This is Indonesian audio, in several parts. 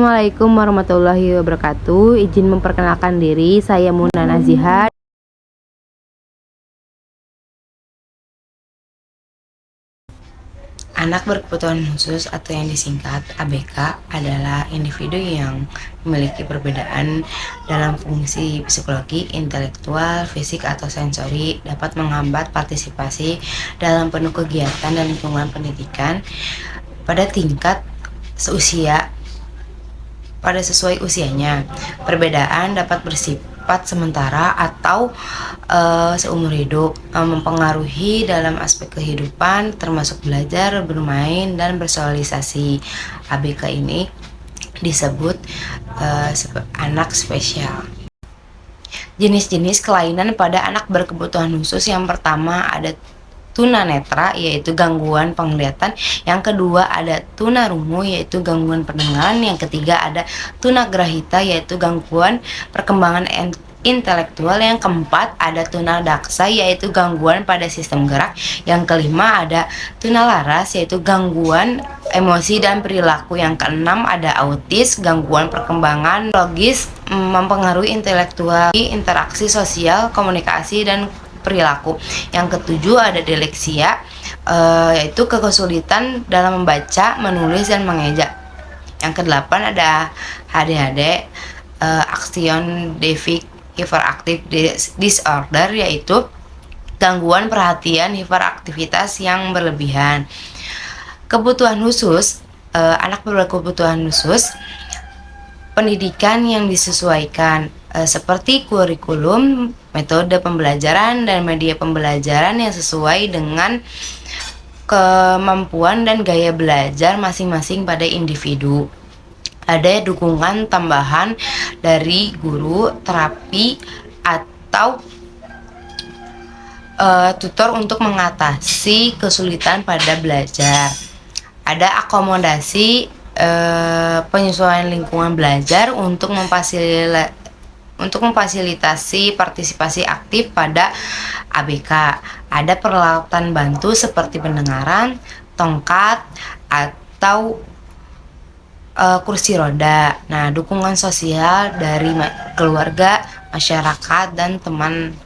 Assalamualaikum warahmatullahi wabarakatuh. Izin memperkenalkan diri, saya Muna Nazihat. Anak berkebutuhan khusus atau yang disingkat ABK adalah individu yang memiliki perbedaan dalam fungsi psikologi, intelektual, fisik, atau sensori, dapat menghambat partisipasi dalam penuh kegiatan dan lingkungan pendidikan pada tingkat seusia pada sesuai usianya. Perbedaan dapat bersifat sementara atau seumur hidup, mempengaruhi dalam aspek kehidupan termasuk belajar, bermain, dan bersosialisasi. ABK ini disebut anak spesial. Jenis-jenis kelainan pada anak berkebutuhan khusus, yang pertama ada tunanetra, yaitu gangguan penglihatan. Yang kedua ada tunarungu, yaitu gangguan pendengaran. Yang ketiga ada tunagrahita, yaitu gangguan perkembangan intelektual. Yang keempat ada tunadaksa, yaitu gangguan pada sistem gerak. Yang kelima ada tunalaras, yaitu gangguan emosi dan perilaku. Yang keenam ada autis, gangguan perkembangan logis, mempengaruhi intelektual, interaksi sosial, komunikasi, dan perilaku. Yang ketujuh ada dysleksia, yaitu kesulitan dalam membaca, menulis, dan mengeja. Yang kedelapan ada ADHD, Action Deficit Hyperactive Disorder, yaitu gangguan perhatian hiperaktivitas yang berlebihan. Kebutuhan khusus, anak berkebutuhan khusus, pendidikan yang disesuaikan, seperti kurikulum, metode pembelajaran, dan media pembelajaran yang sesuai dengan kemampuan dan gaya belajar masing-masing pada individu. Ada dukungan tambahan dari guru, terapi, atau tutor untuk mengatasi kesulitan pada belajar. Ada akomodasi penyesuaian lingkungan belajar untuk memfasilitasi partisipasi aktif pada ABK. Ada peralatan bantu seperti pendengaran, tongkat, atau kursi roda. Nah, dukungan sosial dari keluarga, masyarakat, dan teman.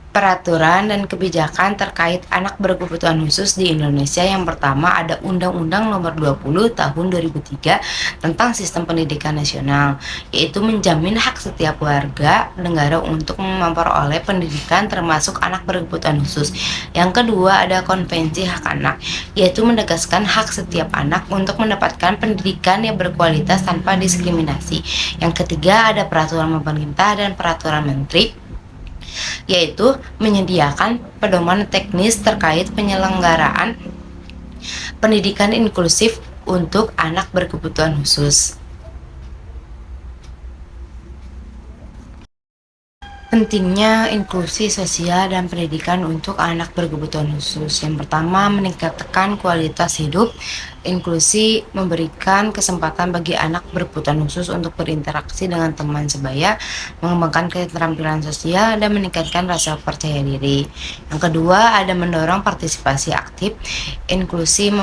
Peraturan dan kebijakan terkait anak berkebutuhan khusus di Indonesia. Yang pertama ada Undang-Undang Nomor 20 Tahun 2003 tentang Sistem Pendidikan Nasional, yaitu menjamin hak setiap warga negara untuk memperoleh pendidikan termasuk anak berkebutuhan khusus. Yang kedua ada Konvensi Hak Anak, yaitu menegaskan hak setiap anak untuk mendapatkan pendidikan yang berkualitas tanpa diskriminasi. Yang ketiga ada Peraturan Pemerintah dan Peraturan Menteri, yaitu menyediakan pedoman teknis terkait penyelenggaraan pendidikan inklusif untuk anak berkebutuhan khusus. Pentingnya inklusi sosial dan pendidikan untuk anak berkebutuhan khusus. Yang pertama, meningkatkan kualitas hidup. Inklusi memberikan kesempatan bagi anak berkebutuhan khusus untuk berinteraksi dengan teman sebaya, mengembangkan keterampilan sosial, dan meningkatkan rasa percaya diri. Yang kedua, ada mendorong partisipasi aktif. Inklusi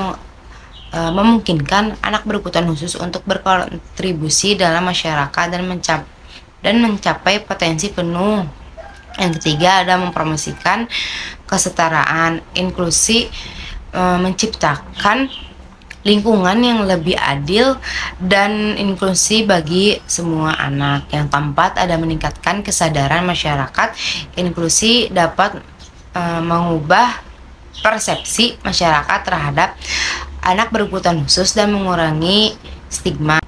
memungkinkan anak berkebutuhan khusus untuk berkontribusi dalam masyarakat dan mencapai potensi penuh. Yang ketiga ada mempromosikan kesetaraan. Inklusi menciptakan lingkungan yang lebih adil dan inklusi bagi semua anak. Yang keempat ada meningkatkan kesadaran masyarakat. Inklusi dapat mengubah persepsi masyarakat terhadap anak berkebutuhan khusus dan mengurangi stigma.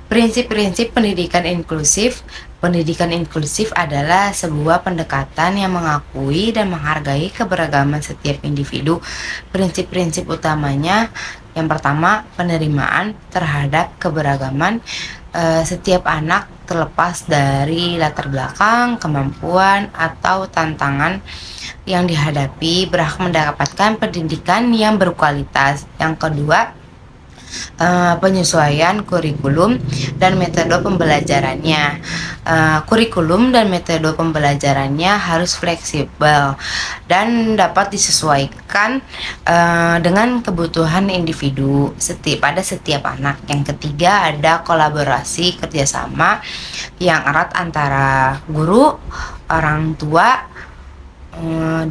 Prinsip-prinsip pendidikan inklusif. Pendidikan inklusif adalah sebuah pendekatan yang mengakui dan menghargai keberagaman setiap individu. Prinsip-prinsip utamanya, yang pertama, penerimaan terhadap keberagaman setiap anak terlepas dari latar belakang, kemampuan, atau tantangan yang dihadapi, berhak mendapatkan pendidikan yang berkualitas. Yang kedua, Penyesuaian kurikulum dan metode pembelajarannya. Kurikulum dan metode pembelajarannya harus fleksibel dan dapat disesuaikan dengan kebutuhan individu pada setiap anak. Yang ketiga, ada kolaborasi kerjasama yang erat antara guru, orang tua,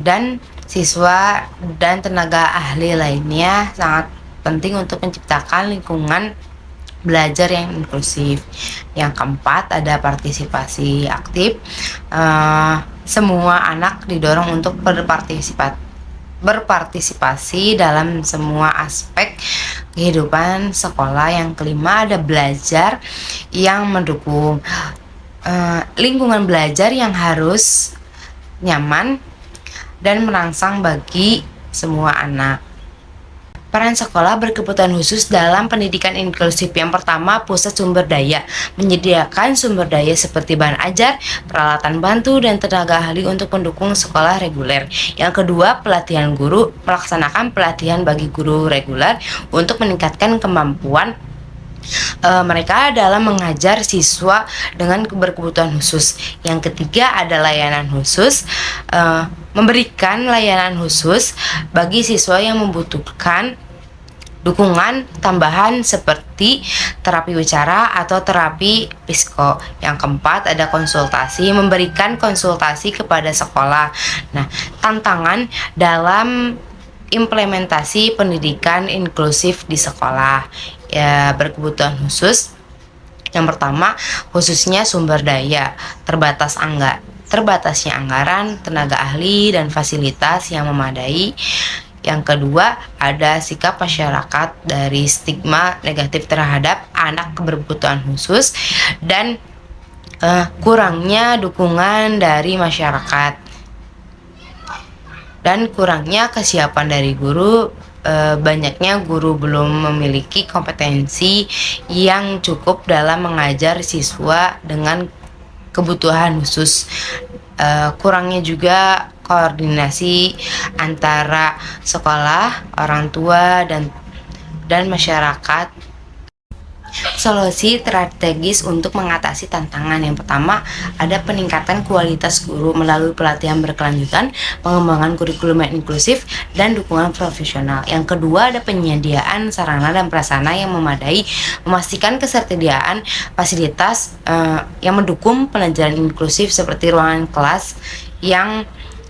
dan siswa dan tenaga ahli lainnya. Sangat penting untuk menciptakan lingkungan belajar yang inklusif. Yang keempat, ada partisipasi aktif. Semua anak didorong untuk berpartisipasi dalam semua aspek kehidupan sekolah. Yang kelima, ada belajar yang mendukung. Lingkungan belajar yang harus nyaman dan merangsang bagi semua anak. Peran sekolah berkebutuhan khusus dalam pendidikan inklusif. Yang pertama, pusat sumber daya. Menyediakan sumber daya seperti bahan ajar, peralatan bantu, dan tenaga ahli untuk mendukung sekolah reguler. Yang kedua, pelatihan guru. Melaksanakan pelatihan bagi guru reguler untuk meningkatkan kemampuan mereka dalam mengajar siswa dengan berkebutuhan khusus. Yang ketiga, ada layanan khusus. Memberikan layanan khusus bagi siswa yang membutuhkan dukungan tambahan seperti terapi bicara atau terapi psiko. Yang keempat, ada konsultasi. Memberikan konsultasi kepada sekolah. Nah, tantangan dalam implementasi pendidikan inklusif di sekolah ya berkebutuhan khusus. Yang pertama, khususnya sumber daya, terbatasnya anggaran, tenaga ahli, dan fasilitas yang memadai. Yang kedua, ada sikap masyarakat dari stigma negatif terhadap anak berkebutuhan khusus dan kurangnya dukungan dari masyarakat dan kurangnya kesiapan dari guru. Banyaknya guru belum memiliki kompetensi yang cukup dalam mengajar siswa dengan kebutuhan khusus. Kurangnya juga koordinasi antara sekolah, orang tua, dan masyarakat. Solusi strategis untuk mengatasi tantangan. Yang pertama, ada peningkatan kualitas guru melalui pelatihan berkelanjutan, pengembangan kurikulum yang inklusif, dan dukungan profesional. Yang kedua, ada penyediaan sarana dan prasarana yang memadai, memastikan ketersediaan fasilitas yang mendukung pelajaran inklusif seperti ruangan kelas yang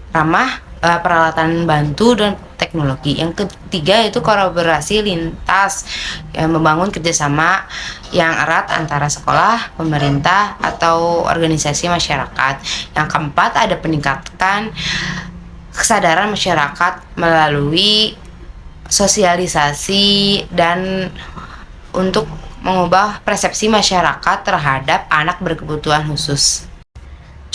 ramah, peralatan bantu, dan teknologi. Yang ketiga, itu kolaborasi lintas, membangun kerjasama yang erat antara sekolah, pemerintah, atau organisasi masyarakat. Yang keempat, ada peningkatan kesadaran masyarakat melalui sosialisasi dan untuk mengubah persepsi masyarakat terhadap anak berkebutuhan khusus.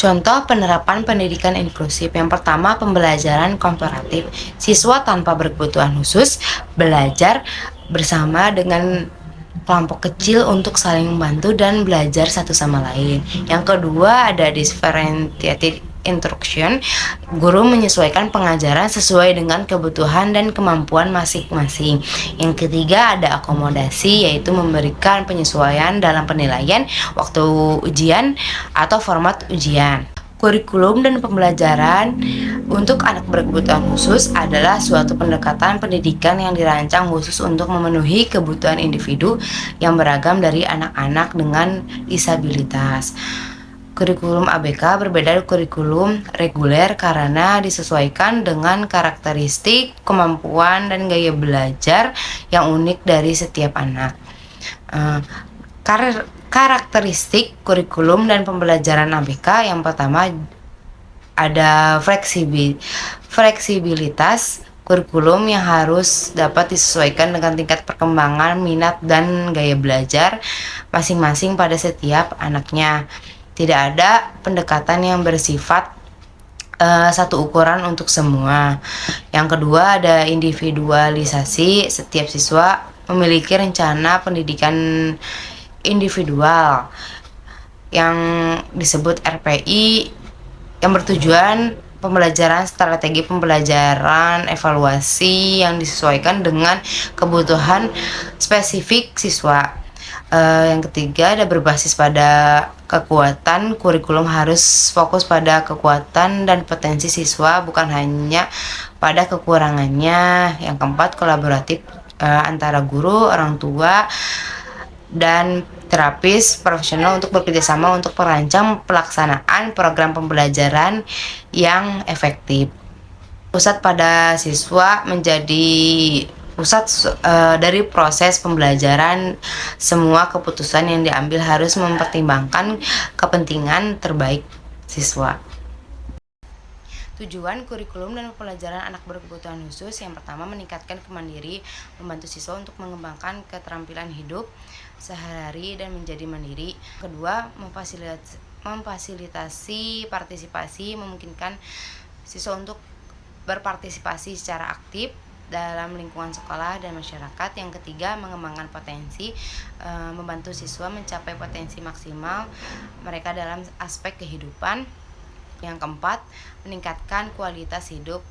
Contoh penerapan pendidikan inklusif. Yang pertama, pembelajaran komparatif. Siswa tanpa berkebutuhan khusus belajar bersama dengan kelompok kecil untuk saling membantu dan belajar satu sama lain. Yang kedua, ada differentiated instruction. Guru menyesuaikan pengajaran sesuai dengan kebutuhan dan kemampuan masing-masing. Yang ketiga, ada akomodasi, yaitu memberikan penyesuaian dalam penilaian, waktu ujian, atau format ujian. Kurikulum dan pembelajaran untuk anak berkebutuhan khusus adalah suatu pendekatan pendidikan yang dirancang khusus untuk memenuhi kebutuhan individu yang beragam dari anak-anak dengan disabilitas. Kurikulum ABK berbeda dari kurikulum reguler karena disesuaikan dengan karakteristik, kemampuan, dan gaya belajar yang unik dari setiap anak. Karakteristik kurikulum dan pembelajaran ABK. Yang pertama, ada fleksibilitas kurikulum yang harus dapat disesuaikan dengan tingkat perkembangan, minat, dan gaya belajar masing-masing pada setiap anaknya. Tidak ada pendekatan yang bersifat satu ukuran untuk semua. Yang kedua, ada individualisasi. Setiap siswa memiliki rencana pendidikan individual yang disebut RPI, yang bertujuan pembelajaran, strategi pembelajaran, evaluasi yang disesuaikan dengan kebutuhan spesifik siswa. Yang ketiga ada berbasis pada kekuatan, kurikulum harus fokus pada kekuatan dan potensi siswa, bukan hanya pada kekurangannya. Yang keempat, kolaboratif antara guru, orang tua, dan terapis profesional untuk bekerjasama untuk merancang pelaksanaan program pembelajaran yang efektif. Pusat pada siswa menjadi pusat dari proses pembelajaran. Semua keputusan yang diambil harus mempertimbangkan kepentingan terbaik siswa. Tujuan kurikulum dan pembelajaran anak berkebutuhan khusus yang pertama meningkatkan kemandiri, membantu siswa untuk mengembangkan keterampilan hidup sehari-hari dan menjadi mandiri. Kedua, memfasilitasi partisipasi, memungkinkan siswa untuk berpartisipasi secara aktif dalam lingkungan sekolah dan masyarakat. Yang ketiga, mengembangkan potensi, membantu siswa mencapai potensi maksimal mereka dalam aspek kehidupan. Yang keempat, meningkatkan kualitas hidup.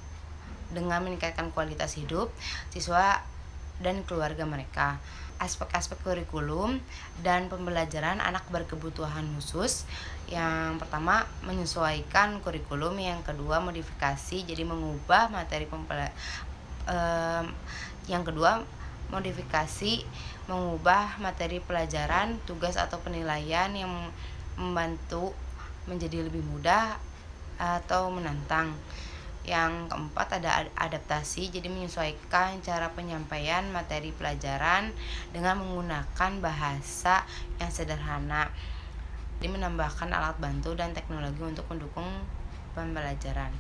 Dengan meningkatkan kualitas hidup siswa dan keluarga mereka. Aspek-aspek kurikulum dan pembelajaran anak berkebutuhan khusus. Yang pertama, menyesuaikan kurikulum. Yang kedua, modifikasi, jadi mengubah materi yang kedua, modifikasi, mengubah materi pelajaran, tugas atau penilaian yang membantu menjadi lebih mudah atau menantang. Yang keempat ada adaptasi, jadi menyesuaikan cara penyampaian materi pelajaran dengan menggunakan bahasa yang sederhana. Jadi menambahkan alat bantu dan teknologi untuk mendukung pembelajaran.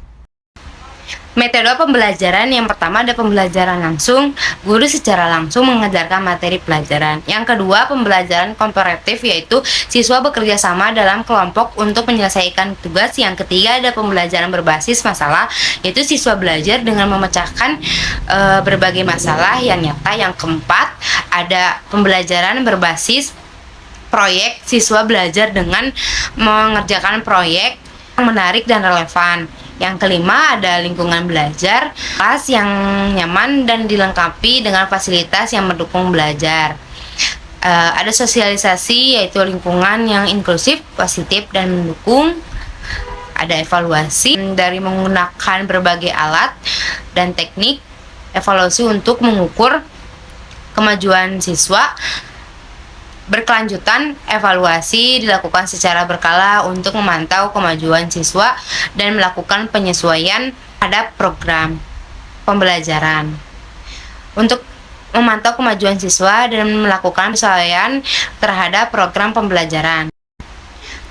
Metode pembelajaran yang pertama ada pembelajaran langsung, guru secara langsung mengajarkan materi pelajaran. Yang kedua, pembelajaran komparatif, yaitu siswa bekerja sama dalam kelompok untuk menyelesaikan tugas. Yang ketiga ada pembelajaran berbasis masalah, yaitu siswa belajar dengan memecahkan berbagai masalah yang nyata. Yang keempat ada pembelajaran berbasis proyek, siswa belajar dengan mengerjakan proyek yang menarik dan relevan. Yang kelima ada lingkungan belajar, kelas yang nyaman dan dilengkapi dengan fasilitas yang mendukung belajar. Ada sosialisasi, yaitu lingkungan yang inklusif, positif, dan mendukung. Ada evaluasi dari menggunakan berbagai alat dan teknik evaluasi untuk mengukur kemajuan siswa. Berkelanjutan, evaluasi dilakukan secara berkala untuk memantau kemajuan siswa dan melakukan penyesuaian pada program pembelajaran. Untuk memantau kemajuan siswa dan melakukan penyesuaian terhadap program pembelajaran.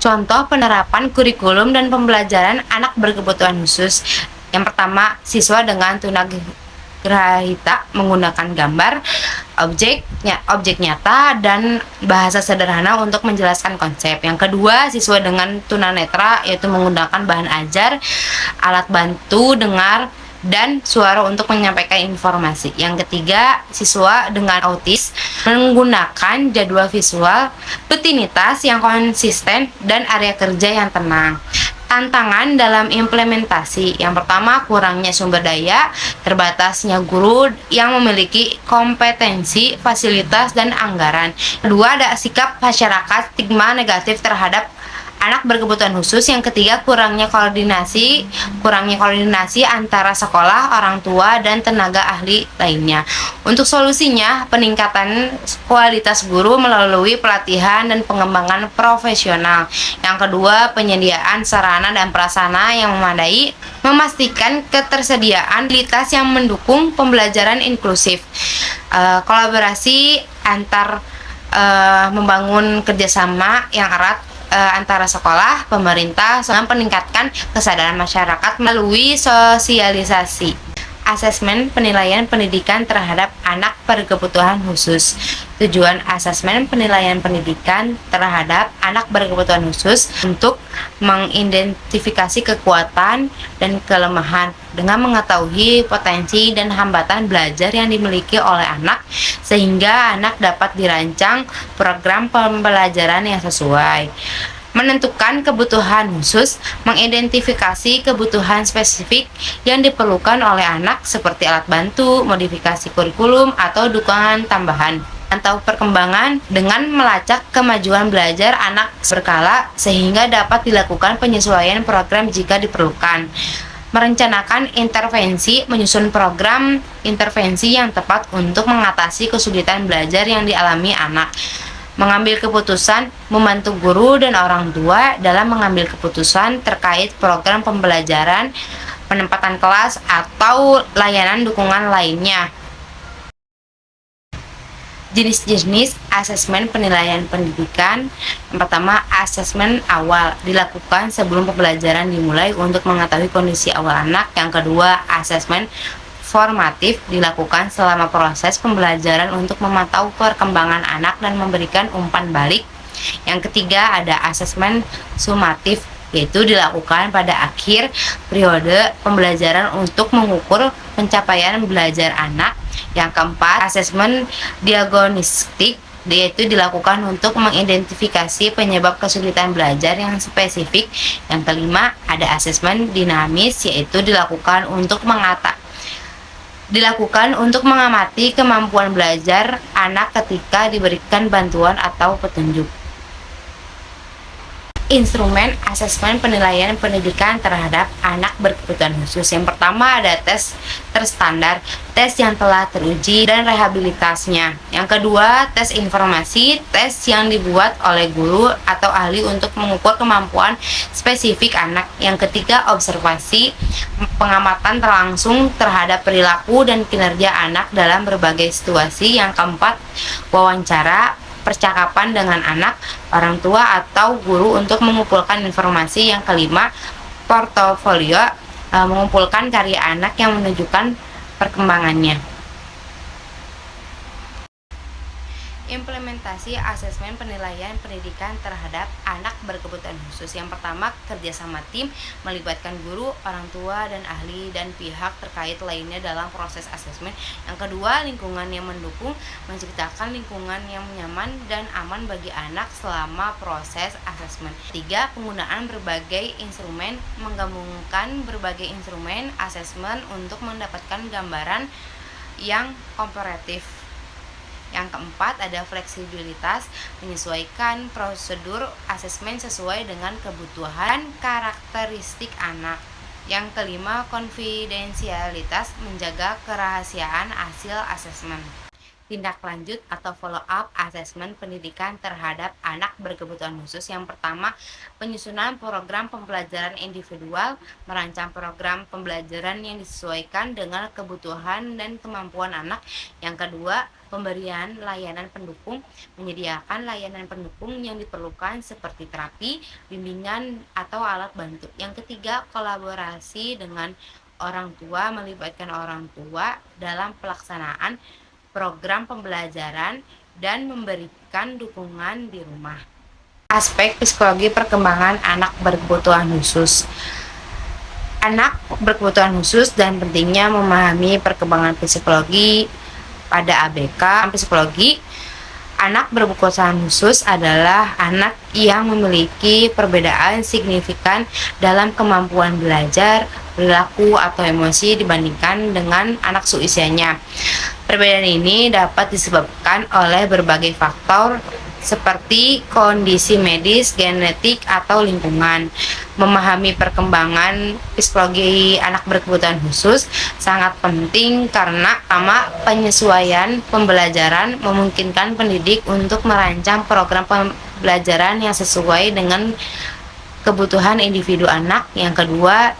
Contoh penerapan kurikulum dan pembelajaran anak berkebutuhan khusus. Yang pertama, siswa dengan tunagrahita menggunakan gambar, objek nyata, dan bahasa sederhana untuk menjelaskan konsep. Yang kedua, siswa dengan tunanetra, yaitu menggunakan bahan ajar, alat bantu dengar, dan suara untuk menyampaikan informasi. Yang ketiga, siswa dengan autis menggunakan jadwal visual, rutinitas yang konsisten, dan area kerja yang tenang. Tantangan dalam implementasi. Yang pertama, kurangnya sumber daya, terbatasnya guru yang memiliki kompetensi, fasilitas, dan anggaran. Kedua, ada sikap masyarakat, stigma negatif terhadap anak berkebutuhan khusus. Yang ketiga, kurangnya koordinasi antara sekolah, orang tua, dan tenaga ahli lainnya. Untuk solusinya, peningkatan kualitas guru melalui pelatihan dan pengembangan profesional. Yang kedua, penyediaan sarana dan prasarana yang memadai, memastikan ketersediaan fasilitas yang mendukung pembelajaran inklusif. Kolaborasi antar membangun kerjasama yang erat antara sekolah, pemerintah, dengan meningkatkan kesadaran masyarakat melalui sosialisasi. Asesmen penilaian pendidikan terhadap anak berkebutuhan khusus. Tujuan asesmen penilaian pendidikan terhadap anak berkebutuhan khusus untuk mengidentifikasi kekuatan dan kelemahan dengan mengetahui potensi dan hambatan belajar yang dimiliki oleh anak, sehingga anak dapat dirancang program pembelajaran yang sesuai. menentukan kebutuhan khusus, mengidentifikasi kebutuhan spesifik yang diperlukan oleh anak seperti alat bantu, modifikasi kurikulum, atau dukungan tambahan atau perkembangan dengan melacak kemajuan belajar anak berkala sehingga dapat dilakukan penyesuaian program jika diperlukan. Merencanakan intervensi, menyusun program intervensi yang tepat untuk mengatasi kesulitan belajar yang dialami anak. Mengambil keputusan, membantu guru dan orang tua dalam mengambil keputusan terkait program pembelajaran, penempatan kelas, atau layanan dukungan lainnya. Jenis-jenis asesmen penilaian pendidikan. Yang pertama, asesmen awal dilakukan sebelum pembelajaran dimulai untuk mengetahui kondisi awal anak. Yang kedua, asesmen formatif dilakukan selama proses pembelajaran untuk memantau perkembangan anak dan memberikan umpan balik. Yang ketiga, ada asesmen sumatif, yaitu dilakukan pada akhir periode pembelajaran untuk mengukur pencapaian belajar anak. Yang keempat, asesmen diagnostik, yaitu dilakukan untuk mengidentifikasi penyebab kesulitan belajar yang spesifik. Yang kelima, ada asesmen dinamis, yaitu dilakukan untuk mengamati kemampuan belajar anak ketika diberikan bantuan atau petunjuk. Instrumen asesmen penilaian pendidikan terhadap anak berkebutuhan khusus. Yang pertama, ada tes terstandar, tes yang telah teruji dan rehabilitasnya. Yang kedua, tes informasi, tes yang dibuat oleh guru atau ahli untuk mengukur kemampuan spesifik anak. Yang ketiga, observasi, pengamatan langsung terhadap perilaku dan kinerja anak dalam berbagai situasi. Yang keempat, wawancara, percakapan dengan anak, orang tua, atau guru untuk mengumpulkan informasi. Yang kelima, portofolio, mengumpulkan karya anak yang menunjukkan perkembangannya. Implementasi asesmen penilaian pendidikan terhadap anak berkebutuhan khusus. Yang pertama, kerjasama tim melibatkan guru, orang tua, dan ahli dan pihak terkait lainnya dalam proses asesmen. Yang kedua, lingkungan yang mendukung, menciptakan lingkungan yang nyaman dan aman bagi anak selama proses asesmen. Tiga, penggunaan berbagai instrumen, menggabungkan berbagai instrumen asesmen untuk mendapatkan gambaran yang komparatif. Yang keempat, ada fleksibilitas, menyesuaikan prosedur asesmen sesuai dengan kebutuhan karakteristik anak. Yang kelima, konfidensialitas, menjaga kerahasiaan hasil asesmen. Tindak lanjut atau follow up asesmen pendidikan terhadap anak berkebutuhan khusus. Yang pertama, penyusunan program pembelajaran individual, merancang program pembelajaran yang disesuaikan dengan kebutuhan dan kemampuan anak. Yang kedua, pemberian layanan pendukung, menyediakan layanan pendukung yang diperlukan seperti terapi, bimbingan, atau alat bantu. Yang ketiga, kolaborasi dengan orang tua, melibatkan orang tua dalam pelaksanaan program pembelajaran dan memberikan dukungan di rumah. Aspek psikologi perkembangan anak berkebutuhan khusus. Anak berkebutuhan khusus dan pentingnya memahami perkembangan psikologi pada ABK. Psikologi anak berkebutuhan khusus adalah anak yang memiliki perbedaan signifikan dalam kemampuan belajar, perilaku, atau emosi dibandingkan dengan anak seusianya. Perbedaan ini dapat disebabkan oleh berbagai faktor seperti kondisi medis, genetik, atau lingkungan. Memahami perkembangan psikologi anak berkebutuhan khusus sangat penting karena pertama, penyesuaian pembelajaran memungkinkan pendidik untuk merancang program pembelajaran yang sesuai dengan kebutuhan individu anak. Yang kedua,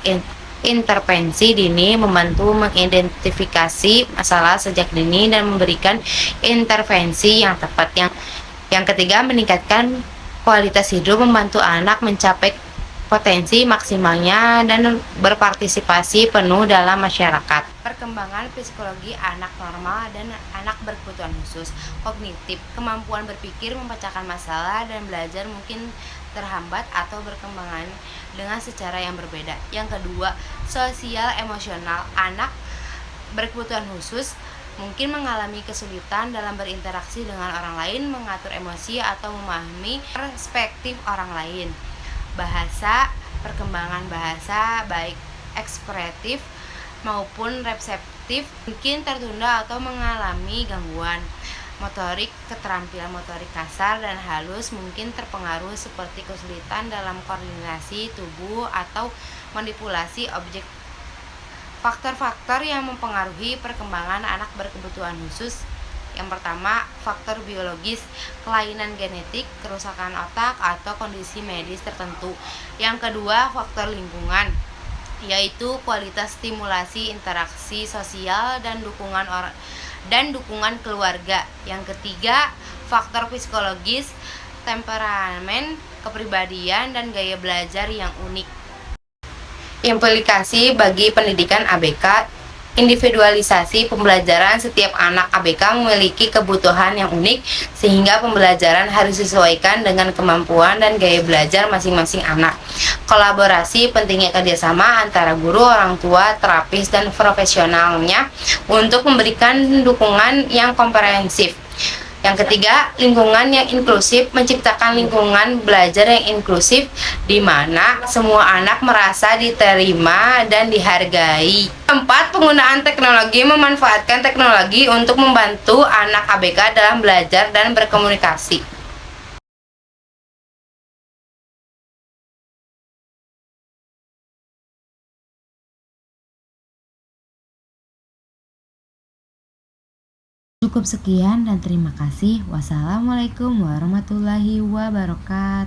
intervensi dini membantu mengidentifikasi masalah sejak dini dan memberikan intervensi yang tepat. Yang ketiga, meningkatkan kualitas hidup, membantu anak mencapai potensi maksimalnya dan berpartisipasi penuh dalam masyarakat. Perkembangan psikologi anak normal dan anak berkebutuhan khusus. Kognitif, kemampuan berpikir, memecahkan masalah, dan belajar mungkin terhambat atau berkembangan dengan secara yang berbeda. Yang kedua, sosial emosional, anak berkebutuhan khusus mungkin mengalami kesulitan dalam berinteraksi dengan orang lain, mengatur emosi, atau memahami perspektif orang lain. Bahasa, perkembangan bahasa baik ekspresif maupun reseptif mungkin tertunda atau mengalami gangguan. Motorik, keterampilan motorik kasar dan halus mungkin terpengaruh seperti kesulitan dalam koordinasi tubuh atau manipulasi objek. Faktor-faktor yang mempengaruhi perkembangan anak berkebutuhan khusus. Yang pertama, faktor biologis, kelainan genetik, kerusakan otak, atau kondisi medis tertentu. Yang kedua, faktor lingkungan, yaitu kualitas stimulasi interaksi sosial dan dukungan keluarga. Yang ketiga, faktor psikologis, temperamen, kepribadian, dan gaya belajar yang unik. Implikasi bagi pendidikan ABK. Individualisasi pembelajaran. Setiap anak ABK memiliki kebutuhan yang unik sehingga pembelajaran harus disesuaikan dengan kemampuan dan gaya belajar masing-masing anak. Kolaborasi, pentingnya kerjasama antara guru, orang tua, terapis, dan profesionalnya untuk memberikan dukungan yang komprehensif. Yang ketiga, lingkungan yang inklusif, menciptakan lingkungan belajar yang inklusif di mana semua anak merasa diterima dan dihargai. Keempat, penggunaan teknologi, memanfaatkan teknologi untuk membantu anak ABK dalam belajar dan berkomunikasi. Cukup sekian dan terima kasih. Wassalamualaikum warahmatullahi wabarakatuh.